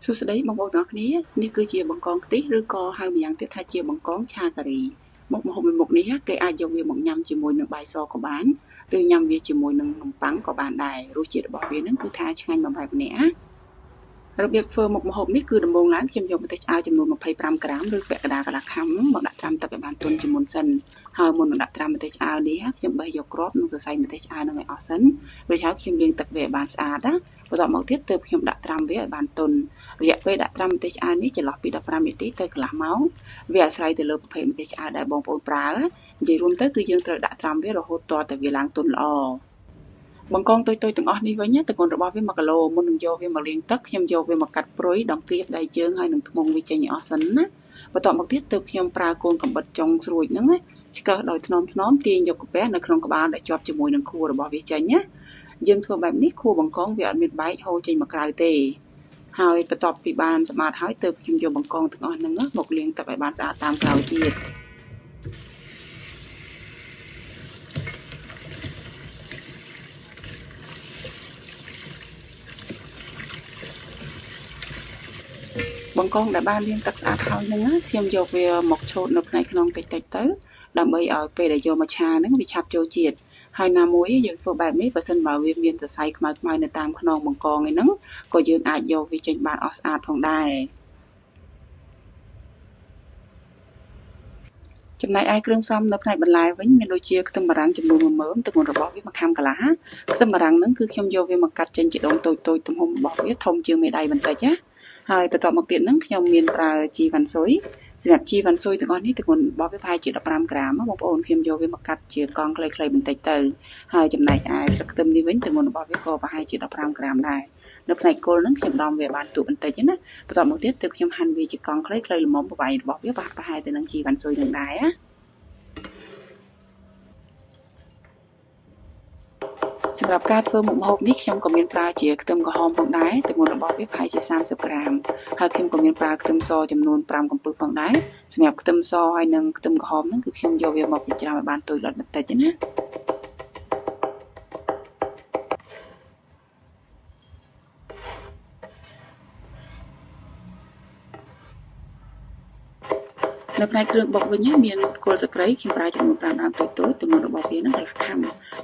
សួស្តីបងប្អូនទាំងអស់គ្នានេះគឺជាបង្កងខ្ទិះឬក៏ហៅម្យ៉ាងទៀតថាជាបង្កងឆាការីមុខម្ហូបមួយមុខនេះគេអាចយកវាមកញ៉ាំជាមួយនឹងបាយសក៏បានឬញ៉ាំវាជាមួយនឹងនំប៉័ងក៏បានដែររសជាតិរបស់វានឹងគឺថាឆ្ងាញ់បំផែម្នាក់របៀបធ្វើមុខម្ហូបនេះគឺដំបូងឡើងខ្ញុំយកម្ទេសឆ្អើរចំនួន25ក្រាមឬពាក់កណ្ដាលកន្លះខាំមកដាក់ត្រាំទឹកឲ្យបានទន់ជាមុនសិនហើយមុននឹងដាក់ត្រាំម្ទេសឆ្អើរនេះខ្ញុំបេះយកគ្រាប់និងសរសៃម្ទេសឆ្អើរនឹងឲ្យអស់សិនរួចហើយខ្ញុំលាងទឹកវាឲ្យបានស្អាតណាបន្ទាប់មកទៀតទើបខ្ញុំដាក់ត្រាំវាឲ្យបានទន់រយៈពេលដាក់ត្រាំម្ទេសឆ្អើរនេះចន្លោះពី15នាទីទៅកន្លះម៉ោងវាអាស្រ័យទៅលើប្រភេទម្ទេសឆ្អើរដែលបងប្អូនប្រើនិយាយរួមទៅគឺយើងត្រូវដាក់ត្រាំវារហូតទាល់តែវាឡើងទន់ល្អបង្កងតូចៗទាំងអស់នេះវិញទម្ងន់របស់វា1គីឡូមុននឹងយកវាមកលាងទឹកខ្ញុំយកវាមកកាត់ព្រុយដង្កៀបដៃជើងហើយនឹងធ្មង់វាចេញឲ្យអស់សិនណាបន្ទាប់មកទៀតទើបខ្ញុំប្រើកូនកំបិតចុងស្រួចហ្នឹងឆ្កឹះដោយថ្នមទាញយកកាពះនៅក្នុងក្បាលដែលជាប់ជាមួយនឹងខួររបស់វាចេញណាយើងធ្វើបែបនេះខួរបង្កងវាអត់មានបែកហូរចេញមកក្រៅទេហើយបន្ទាប់ពីបានសម្អាតហើយទើបខ្ញុំយកបង្កងទាំងអស់ហ្នឹងមកលាងទឹកឲ្យបានស្អាតតាមក្រោយទៀតបង្កងដែលបានលាងទឹកស្អាតហើយហ្នឹងខ្ញុំយកវាមកឆូតនៅផ្នែកក្នុងតិចៗទៅដើម្បីឲ្យពេលដែលយកមកឆាហ្នឹងវាឆាប់ចូលជាតិហើយណាមួយយើងធ្វើបែបនេះបើសិនបើវាមានសរសៃខ្មៅៗនៅតាមខ្នងបង្កងឯហ្នឹងក៏យើងអាចយកវាចេញបានអស់ស្អាតផងដែរចំណែកឯគ្រឿងផ្សំនៅផ្នែកបន្លែវិញមានដូចជាខ្ទឹមបារាំងចំនួន1មើមទម្ងន់របស់វា1ខាំកន្លះខ្ទឹមបារាំងហ្នឹងគឺខ្ញុំយកវាមកកាត់ចេញជាដុំតូចៗទំហំរបស់វាធំជាងមេដៃបន្តិចណាហើយបន្ទាប់មកទៀតហ្នឹងខ្ញុំមានប្រើជីវ៉ាន់ស៊ុយសម្រាប់ជីវ៉ាន់ស៊ុយទាំងអស់នេះទម្ងន់របស់វាប្រហែលជា15ក្រាមបងប្អូនខ្ញុំយកវាមកកាត់ជាកង់ខ្លីៗបន្តិចទៅហើយចំណែកឯស្លឹកខ្ទឹមនេះវិញទម្ងន់របស់វាក៏ប្រហែលជា15ក្រាមដែរនៅផ្នែកគល់ហ្នឹងខ្ញុំដំវាបានទូបន្តិចណាបន្ទាប់មកទៀតទើបខ្ញុំហាន់វាជាកង់ខ្លីៗល្មមប្រវែងរបស់វាប្រហែលទៅនឹងជីវ៉ាន់ស៊ុយនឹងដែរណាសម្រាប់ការធ្វើមុខម្ហូបនេះខ្ញុំក៏មានប្រើជាខ្ទឹមក្រហមផងដែរទម្ងន់របស់វាប្រហែលជា30ក្រាមហើយខ្ញុំក៏មានប្រើខ្ទឹមសចំនួន5កំពឹសផងដែរសម្រាប់ខ្ទឹមសហើយនិងខ្ទឹមក្រហមហ្នឹងគឺខ្ញុំយកវាមកចិញ្ច្រាំឲ្យបានតូចល្អិតបន្តិចណានៅផ្នែកគ្រឿងបុកវិញមានគល់ស្លឹកគ្រៃខ្ញុំប្រើចំនួន5ដើមតូចៗទម្ងន់របស់វានឹងកន្លះខាំ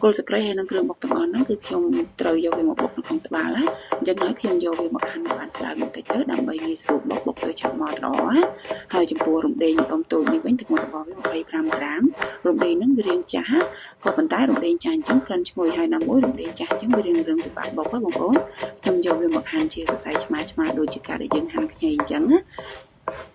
គល់ស្លឹកគ្រៃហើយនឹងគ្រឿងបុកទាំងអស់ហ្នឹងគឺខ្ញុំត្រូវយកវាមកបុកនៅក្នុងត្បាល់ណាអញ្ចឹងហើយខ្ញុំយកវាមកហាន់បានស្ដើងបន្តិចទៅដើម្បីងាយស្រួលបុកទៅឆាប់ម៉ត់ល្អណាហើយចំពោះរំដេងដុំតូចនេះវិញទម្ងន់របស់វា25ក្រាមរំដេងហ្នឹងវារាងចាស់ក៏ប៉ុន្តែរំដេងចាស់អញ្ចឹងក្លិនឈ្ងុយហើយណាមួយរំដេងចាស់អញ្ចឹងវារាងពិបាកបុកហ៎បងប្អូនខ្ញុំយកវាមកហាន់ជាសរសៃឆ្មាដូចជាការដែលយើងហាន់ខ្ញីអញ្ចឹងណា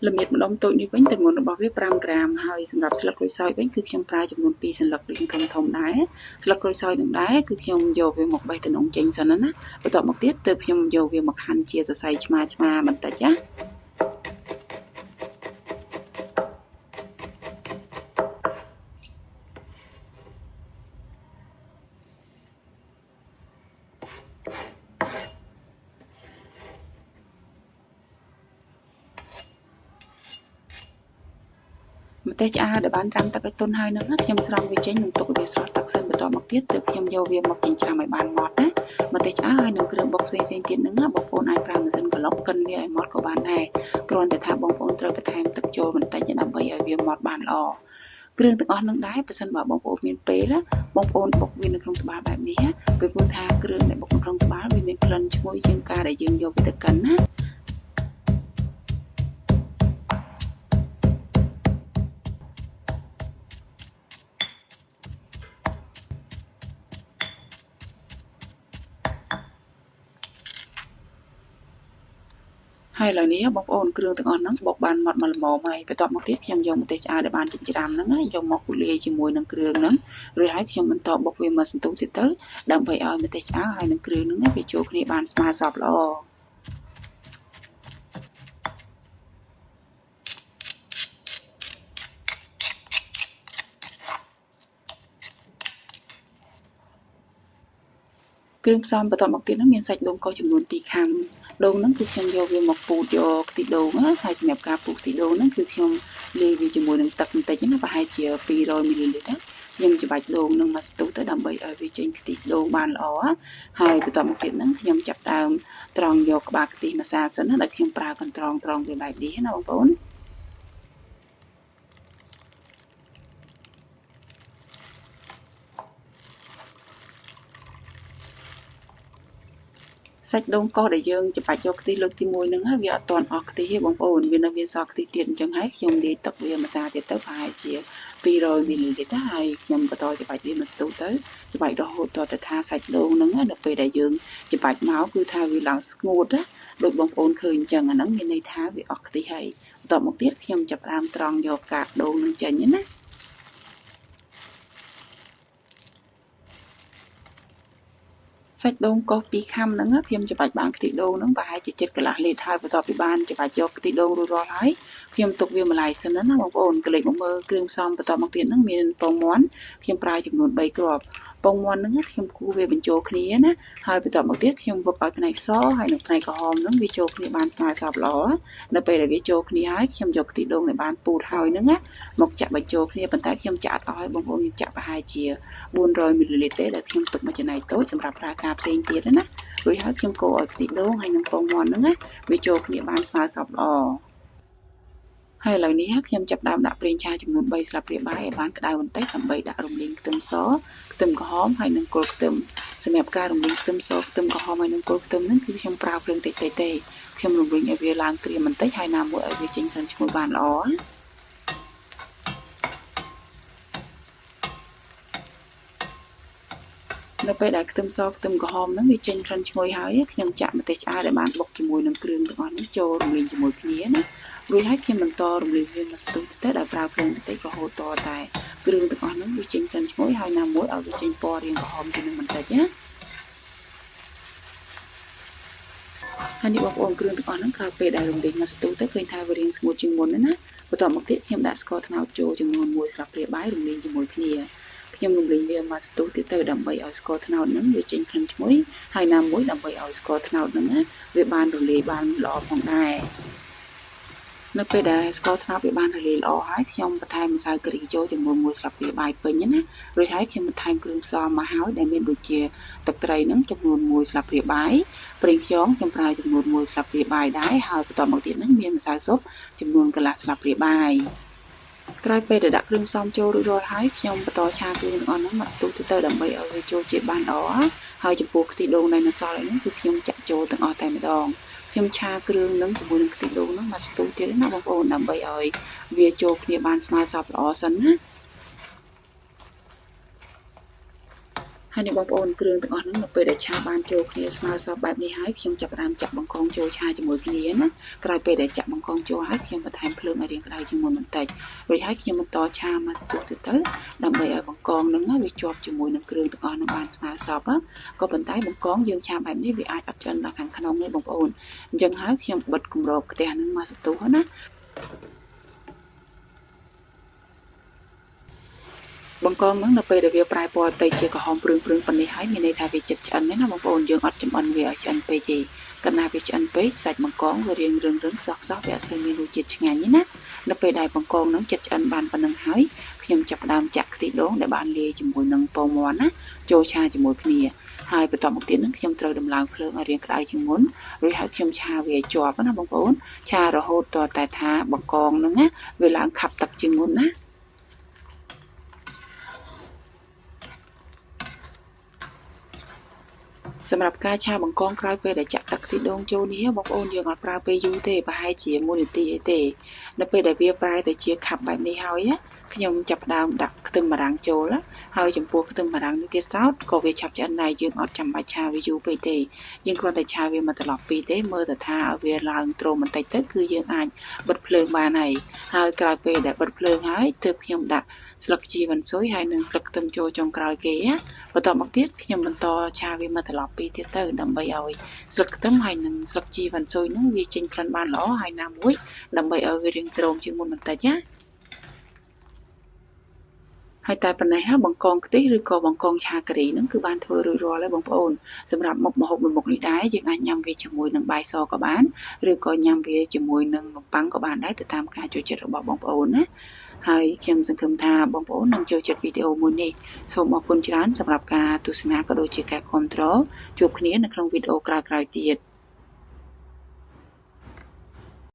ល្មៀតម្ដុំតូចនេះវិញទម្ងន់របស់វា5ក្រាមហើយសម្រាប់ស្លឹកក្រូចសើចវិញគឺខ្ញុំប្រើចំនួន2សន្លឹកដូចធំដែរស្លឹកក្រូចសើចនឹងដែរគឺខ្ញុំយកវាមកបេះតំណងចេញសិនណាបន្ទាប់មកទៀតទើបខ្ញុំយកវាមកហាន់ជាសរសៃឆ្មាបន្តិចណាម្ទេសឆ្អើរដែលបានត្រាំទឹកឲ្យទន់ហើយហ្នឹងខ្ញុំស្រង់វាចេញនិងទុកវាស្រស់ទឹកសិនបន្ទាប់មកទៀតទើបខ្ញុំយកវាមកចិញ្ច្រាំឲ្យបានម៉ត់ណាម្ទេសឆ្អើរហើយនឹងគ្រឿងបុកផ្សេងៗទៀតហ្នឹងបងប្អូនអាចប្រើម៉ាស៊ីនក្លុកកិនវាឲ្យម៉ត់ក៏បានដែរគ្រាន់តែថាបងប្អូនត្រូវបន្ថែមទឹកចូលបន្តិចដើម្បីឲ្យវាម៉ត់បានល្អគ្រឿងទាំងអស់ហ្នឹងដែរបើសិនបើបងប្អូនមានពេលបងប្អូនបុកវានៅក្នុងត្បាល់បែបនេះពីព្រោះថាគ្រឿងដែលបុកនៅក្នុងត្បាល់វាមានក្លិនឈ្ងុយជាងការដែលយើងយកវាទៅកិនណាហើយឥឡូវនេះបងប្អូនគ្រឿងទាំងអស់ហ្នឹងបុកបានម៉ត់មកល្មមហើយបន្ទាប់មកទៀតខ្ញុំយកម្ទេសឆ្អើរដែលបានចិញ្ច្រាំហ្នឹងយកមកពូលាយជាមួយនឹងគ្រឿងហ្នឹងរួចហើយខ្ញុំបន្តបុកវាមួយសន្ទុះទៀតទៅដើម្បីឲ្យម្ទេសឆ្អើរហើយនឹងគ្រឿងហ្នឹងវាចូលគ្នាបានស្មើសព្វល្អគ្រឿងផ្សំបន្តមកទៀតហ្នឹងមានសាច់ដូងកោសចំនួន2ខាំដូងហ្នឹងគឺខ្ញុំយកវាមកពូតយកខ្ទិះដូងហើយសម្រាប់ការពូតខ្ទិះដូងហ្នឹងគឺខ្ញុំលាយវាជាមួយនឹងទឹកបន្តិចណាប្រហែលជា200មីលីលីត្រ ខ្ញុំច្បាច់ដូងនឹងមកស្ទុះទៅដើម្បីឲ្យវាចេញខ្ទិះដូងបានល្អហើយបន្តមកទៀតហ្នឹងខ្ញុំចាប់ដើមត្រង់យកក្បាលខ្ទិះម្សៅសិនណាដែលខ្ញុំប្រើកន្ត្រងត្រង់វាបែបនេះណាបងប្អូនសាច់ដូងកោសដែលយើងច្បាច់យកខ្ទិះលើកទី1ហ្នឹងហើយវាអត់ទាន់អស់ខ្ទិះទេបងប្អូនវានៅមានសល់ខ្ទិះទៀតអញ្ចឹងហើយខ្ញុំលាយទឹកវាម្សៅទៀតទៅប្រហែលជា200 មីលីលីត្រហើយខ្ញុំបន្តច្បាច់វាមកស្ទុះទៅច្បាច់រហូតដល់តែថាសាច់ដូងហ្នឹងនៅពេលដែលយើងច្បាច់មកគឺថាវាឡើងស្ងួតណាដូចបងប្អូនឃើញអញ្ចឹងអាហ្នឹងមានន័យថាវាអស់ខ្ទិះហើយបន្តមកទៀតខ្ញុំចាប់ដើមត្រង់យកកាកដូងហ្នឹងចេញណាសាច់ដូងកោស2ខាំហ្នឹងខ្ញុំច្បាច់បានខ្ទិះដូងហ្នឹងប្រហែលជា7កន្លះលីត្រហើយបន្ទាប់ពីបានច្បាច់យកខ្ទិះដូងរួចរាល់ហើយខ្ញុំទុកវាម្លាយសិនណាបងប្អូនកលេចមកមើលគ្រឿងផ្សំបន្តមកទៀតហ្នឹងមានពងមាន់ខ្ញុំប្រើចំនួន3គ្រាប់ពងមាន់ហ្នឹងខ្ញុំគូវាបញ្ចូលគ្នាណាហើយបន្តមកទៀតខ្ញុំបុកឲ្យផ្នែកសហើយនិងផ្នែកក្រហមហ្នឹងវាចូលគ្នាបានស្មើសពល្អនៅពេលដែលវាចូលគ្នាហើយខ្ញុំយកខ្ទិះដូងដែលបានពូតហើយហ្នឹងមកចាក់បញ្ចូលគ្នាប៉ុន្តែខ្ញុំចាក់អត់ឲ្យបងប្អូនខ្ញុំចាក់ប្រហែលជា400 មីលីលីត្រទេដែលខ្ញុំទុកមួយចំណែកតូចសម្រាប់ប្រើការផ្សេងទៀតណារួចហើយខ្ញុំកូរឲ្យខ្ទិះដូងហើយនិងពងមាន់ហ្នឹងវាចូលគ្នាបានស្មើសពល្អហើយឥឡូវនេះខ្ញុំចាប់ដើមដាក់ប្រេងឆាចំនួន3ស្លាបព្រាបាយឲ្យបានក្តៅបន្តិចដើម្បីដាក់រំលីងខ្ទឹមសខ្ទឹមក្រហមហើយនិងគល់ខ្ទឹមសម្រាប់ការរំលីងខ្ទឹមសខ្ទឹមក្រហមហើយនិងគល់ខ្ទឹមហ្នឹងគឺខ្ញុំប្រើភ្លើងតិចៗទេខ្ញុំរំលីងឲ្យវាឡើងក្រៀមបន្តិចហើយណាមួយឲ្យវាចេញក្លិនឈ្ងុយបានល្អនៅពេលដែលខ្ទឹមសខ្ទឹមក្រហមហ្នឹងវាចេញក្លិនឈ្ងុយហើយខ្ញុំចាក់ម្ទេសឆ្អើរដែលបានបុកជាមួយនឹងគ្រឿងទាំងអស់នេះចូលរំលីងជាមួយគ្នាណារួចហើយខ្ញុំបន្តរំលីងវាមកស្ទុះទៅដោយប្រើភ្លើងតិចៗរហូតតតែគ្រឿងទាំងអស់ហ្នឹងវាចេញក្លិនឈ្ងុយហើយណាមួយឲ្យវាចេញពណ៌រាងក្រហមជាងនឹងបន្តិចណាហើយនេះបងប្អូនគ្រឿងទាំងអស់ហ្នឹងក្រោយពេលដែលរំលីងមកស្ទុះទៅឃើញថាវារាងស្ងួតជាងមុនណាបន្តមកទៀតខ្ញុំដាក់ស្ករត្នោតចូលចំនួន1ស្លាបព្រាបាយរំលីងជាមួយគ្នាខ្ញុំរំលីងវាមកស្ទុះទៀតទៅដើម្បីឲ្យស្ករត្នោតហ្នឹងវាចេញក្លិនឈ្ងុយហើយណាមួយដើម្បីឲ្យស្ករត្នោតហ្នឹងវាបានរលាយបានល្អផងដែរនៅពេលដែលស្ករត្នោតវាបានរលាយល្អហើយខ្ញុំបន្ថែមម្សៅការីចូលចំនួន1ស្លាបព្រាបាយពេញណារួចហើយខ្ញុំបន្ថែមគ្រឿងផ្សំមកហើយដែលមានដូចជាទឹកត្រីហ្នឹងចំនួន1ស្លាបព្រាបាយប្រេងខ្យងខ្ញុំប្រើចំនួន1ស្លាបព្រាបាយដែរហើយបន្តមកទៀតហ្នឹងមានម្សៅស៊ុបចំនួនកន្លះស្លាបព្រាបាយក្រោយពេលដែលដាក់គ្រឿងផ្សំចូលរួចរាល់ហើយខ្ញុំបន្តឆាគ្រឿងទាំងអស់ហ្នឹងមកស្ទុះទៅដើម្បីឲ្យវាចូលជាតិបានល្អហើយចំពោះខ្ទិះដូងដែលនៅសល់ហ្នឹងគឺខ្ញុំចាក់ចូលទាំងអស់តែម្ដងខ្ញុំឆាគ្រឿងហ្នឹងជាមួយនឹងខ្ទិះដូងហ្នឹងមកស្ទុះទៀតណាបងប្អូនដើម្បីឲ្យវាចូលគ្នាបានស្មើសពល្អសិនណាហើយនេះបងប្អូនគ្រឿងទាំងអស់ហ្នឹងនៅពេលដែលឆាបានចូលគ្នាស្មើសពបែបនេះហើយខ្ញុំចាប់ផ្ដើមចាក់បង្កងចូលឆាជាមួយគ្នាណាក្រោយពេលដែលចាក់បង្កងចូលហើយខ្ញុំបន្ថែមភ្លើងឲ្យរាងក្តៅជាងមុនបន្តិចរួចហើយខ្ញុំបន្តឆាមកស្ទុះទៅដើម្បីឲ្យបង្កងហ្នឹងវាជាប់ជាមួយនឹងគ្រឿងទាំងអស់ហ្នឹងបានស្មើសពក៏ប៉ុន្តែបង្កងយើងឆាបែបនេះវាអាចអត់ឆ្អិនដល់ខាងក្នុងទេបងប្អូនអញ្ចឹងហើយខ្ញុំបិទគម្របខ្ទះហ្នឹងមកស្ទុះណាបង្កងហ្នឹងនៅពេលដែលវាប្រែពណ៌ទៅជាក្រហមព្រឿងប៉ុណ្នេះហើយមានន័យថាវាចិត្តឆ្អិនណាបងប្អូនយើងអត់ចំអិនវាឲ្យឆ្អិនពេកទេកាលណាវាឆ្អិនពេកសាច់បង្កងវារាងរឹងសោះវាអត់សូវមានរសជាតិឆ្ងាញ់ទេណានៅពេលដែលបង្កងហ្នឹងចិត្តឆ្អិនបានប៉ុណ្ណឹងហើយខ្ញុំចាប់ផ្ដើមចាក់ខ្ទិះដូងដែលបានលាយជាមួយនឹងពងមាន់ណាចូលឆាជាមួយគ្នាហើយបន្តមកទៀតហ្នឹងខ្ញុំត្រូវដំឡើងភ្លើងឲ្យរាងក្តៅជាងមុនរួចហើយខ្ញុំឆាវាជាប់ណាបងប្អូនឆារហូតតតែថាបង្កងហ្នឹងណាវាឡើងខាប់ទឹកជាងមុនណាសម្រាប់ការឆាបង្កងក្រោយពេលដែលចាក់ទឹកខ្ទិះដូងចូលនេះបងប្អូនយើងអត់ប្រើពេលយូរទេប្រហែលជា1នាទីអីទេនៅពេលដែលវាប្រែទៅជាខាប់បែបនេះហើយខ្ញុំចាប់ផ្ដើមដាក់ខ្ទឹមបារាំងចូលហើយចំពោះខ្ទឹមបារាំងនេះទៀតសោតក៏វាឆាប់ឆ្អិនដែរយើងអត់ចាំបាច់ឆាវាយូរពេកទេយើងគ្រាន់តែឆាវាមួយត្រឡប់ពីទេមើលទៅថាឲ្យវាឡើងទ្រមបន្តិចទៅគឺយើងអាចបិទភ្លើងបានហើយក្រោយពេលដែលបិទភ្លើងហើយទើបខ្ញុំដាក់ស្លឹកជីវ៉ាន់ស៊ុយហើយនិងស្លឹកខ្ទឹមចូលចុងក្រោយគេបន្តមកទៀតខ្ញុំបន្តឆាវាមួយត្រឡប់ពីទៀតទៅដើម្បីឲ្យស្លឹកខ្ទឹមហើយនិងស្លឹកជីវ៉ាន់ស៊ុយហ្នឹងវាចេញក្លិនបានល្អហើយណាមួយដើម្បីឲ្យវារាងទ្រមជាងមុនបន្តិចណាហើយតែប៉ុណ្ណេះបង្កងខ្ទិះឬក៏បង្កងឆាការីហ្នឹងគឺបានធ្វើរួចរាល់ហើយបងប្អូនសម្រាប់មុខម្ហូបមួយមុខនេះដែរយើងអាចញ៉ាំវាជាមួយនឹងបាយសក៏បានឬក៏ញ៉ាំវាជាមួយនឹងនំប៉័ងក៏បានដែរទៅតាមការចូលចិត្តរបស់បងប្អូនណា ហើយខ្ញុំសង្ឃឹមថាបងប្អូននឹងចូលចិត្តវីដេអូមួយនេះសូមអរគុណច្រើនសម្រាប់ការទស្សនាក៏ដូចជាការគាំទ្រជួបគ្នានៅក្នុងវីដេអូក្រោយៗទៀត